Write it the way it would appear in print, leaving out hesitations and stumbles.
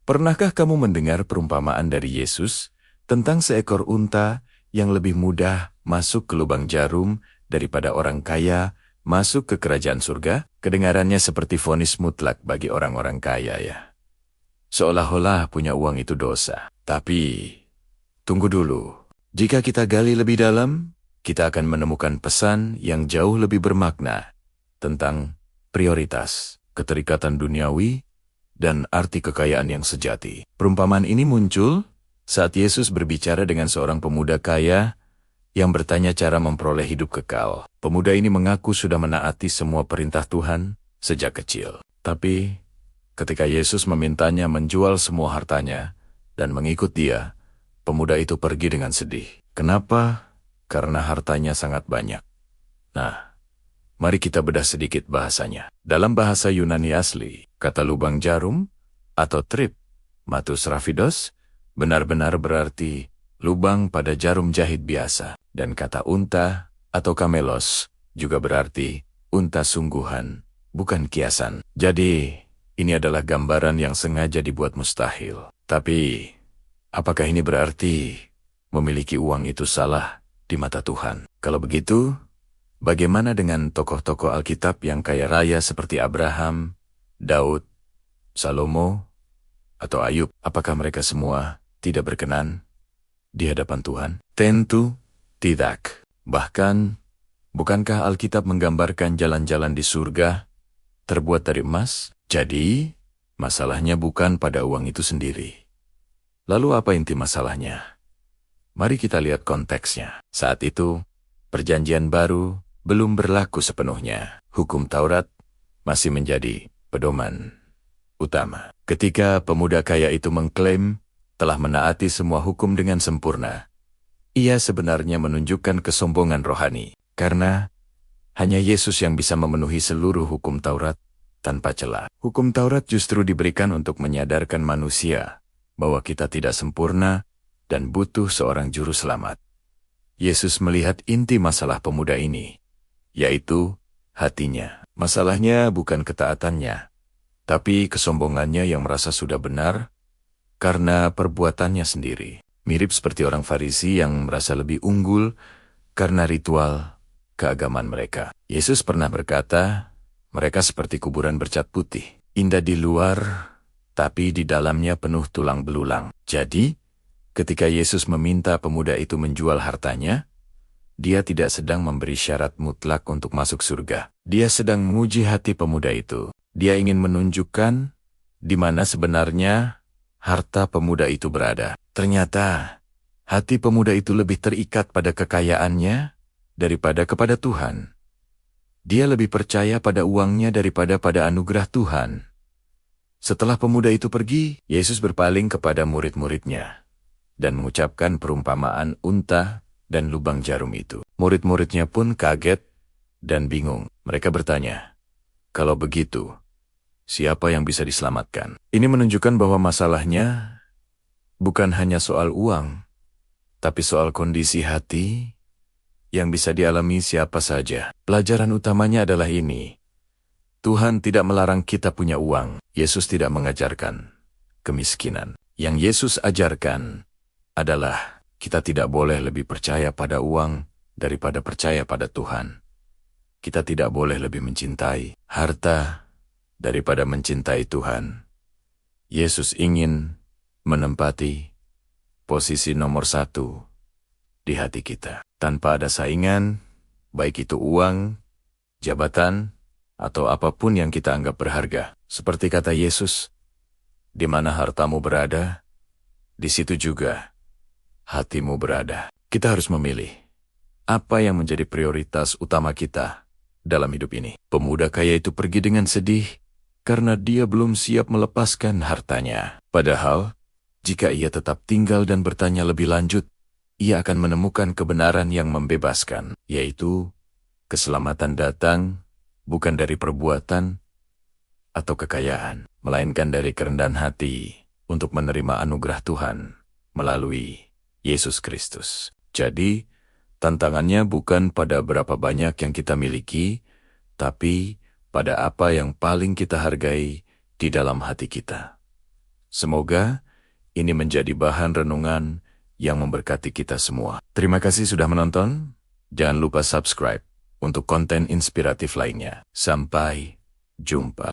Pernahkah kamu mendengar perumpamaan dari Yesus tentang seekor unta yang lebih mudah masuk ke lubang jarum daripada orang kaya masuk ke kerajaan surga? Kedengarannya seperti vonis mutlak bagi orang-orang kaya ya. Seolah-olah punya uang itu dosa. Tapi, tunggu dulu. Jika kita gali lebih dalam, kita akan menemukan pesan yang jauh lebih bermakna tentang prioritas, keterikatan duniawi, dan arti kekayaan yang sejati. Perumpamaan ini muncul saat Yesus berbicara dengan seorang pemuda kaya yang bertanya cara memperoleh hidup kekal. Pemuda ini mengaku sudah menaati semua perintah Tuhan sejak kecil. Tapi, ketika Yesus memintanya menjual semua hartanya dan mengikut dia, pemuda itu pergi dengan sedih. Kenapa? Karena hartanya sangat banyak. Nah, mari kita bedah sedikit bahasanya. Dalam bahasa Yunani asli, kata lubang jarum atau trip, matus rafidos, benar-benar berarti lubang pada jarum jahit biasa. Dan kata unta atau kamelos juga berarti unta sungguhan, bukan kiasan. Jadi, ini adalah gambaran yang sengaja dibuat mustahil. Tapi, apakah ini berarti memiliki uang itu salah di mata Tuhan? Kalau begitu, bagaimana dengan tokoh-tokoh Alkitab yang kaya raya seperti Abraham, Daud, Salomo, atau Ayub? Apakah mereka semua tidak berkenan di hadapan Tuhan? Tentu tidak. Bahkan, bukankah Alkitab menggambarkan jalan-jalan di surga terbuat dari emas? Jadi, masalahnya bukan pada uang itu sendiri. Lalu apa inti masalahnya? Mari kita lihat konteksnya. Saat itu, Perjanjian Baru belum berlaku sepenuhnya. Hukum Taurat masih menjadi pedoman utama. Ketika pemuda kaya itu mengklaim telah menaati semua hukum dengan sempurna, ia sebenarnya menunjukkan kesombongan rohani, karena hanya Yesus yang bisa memenuhi seluruh hukum Taurat tanpa celah. Hukum Taurat justru diberikan untuk menyadarkan manusia bahwa kita tidak sempurna dan butuh seorang juru selamat. Yesus melihat inti masalah pemuda ini, yaitu hatinya. Masalahnya bukan ketaatannya, tapi kesombongannya yang merasa sudah benar karena perbuatannya sendiri. Mirip seperti orang Farisi yang merasa lebih unggul karena ritual keagamaan mereka. Yesus pernah berkata, mereka seperti kuburan bercat putih, indah di luar, tapi di dalamnya penuh tulang belulang. Jadi, ketika Yesus meminta pemuda itu menjual hartanya, dia tidak sedang memberi syarat mutlak untuk masuk surga. Dia sedang menguji hati pemuda itu. Dia ingin menunjukkan di mana sebenarnya harta pemuda itu berada. Ternyata, hati pemuda itu lebih terikat pada kekayaannya daripada kepada Tuhan. Dia lebih percaya pada uangnya daripada pada anugerah Tuhan. Setelah pemuda itu pergi, Yesus berpaling kepada murid-muridnya dan mengucapkan perumpamaan unta dan lubang jarum itu. Murid-muridnya pun kaget dan bingung. Mereka bertanya, kalau begitu, siapa yang bisa diselamatkan? Ini menunjukkan bahwa masalahnya bukan hanya soal uang, tapi soal kondisi hati yang bisa dialami siapa saja. Pelajaran utamanya adalah ini. Tuhan tidak melarang kita punya uang. Yesus tidak mengajarkan kemiskinan. Yang Yesus ajarkan adalah kita tidak boleh lebih percaya pada uang daripada percaya pada Tuhan. Kita tidak boleh lebih mencintai harta daripada mencintai Tuhan. Yesus ingin menempati posisi nomor 1 di hati kita. Tanpa ada saingan, baik itu uang, jabatan, atau apapun yang kita anggap berharga. Seperti kata Yesus, di mana hartamu berada, di situ juga hatimu berada. Kita harus memilih apa yang menjadi prioritas utama kita dalam hidup ini. Pemuda kaya itu pergi dengan sedih karena dia belum siap melepaskan hartanya. Padahal, jika ia tetap tinggal dan bertanya lebih lanjut, ia akan menemukan kebenaran yang membebaskan, yaitu keselamatan datang bukan dari perbuatan atau kekayaan, melainkan dari kerendahan hati untuk menerima anugerah Tuhan melalui Yesus Kristus. Jadi, tantangannya bukan pada berapa banyak yang kita miliki, tapi pada apa yang paling kita hargai di dalam hati kita. Semoga ini menjadi bahan renungan yang memberkati kita semua. Terima kasih sudah menonton. Jangan lupa subscribe untuk konten inspiratif lainnya. Sampai jumpa.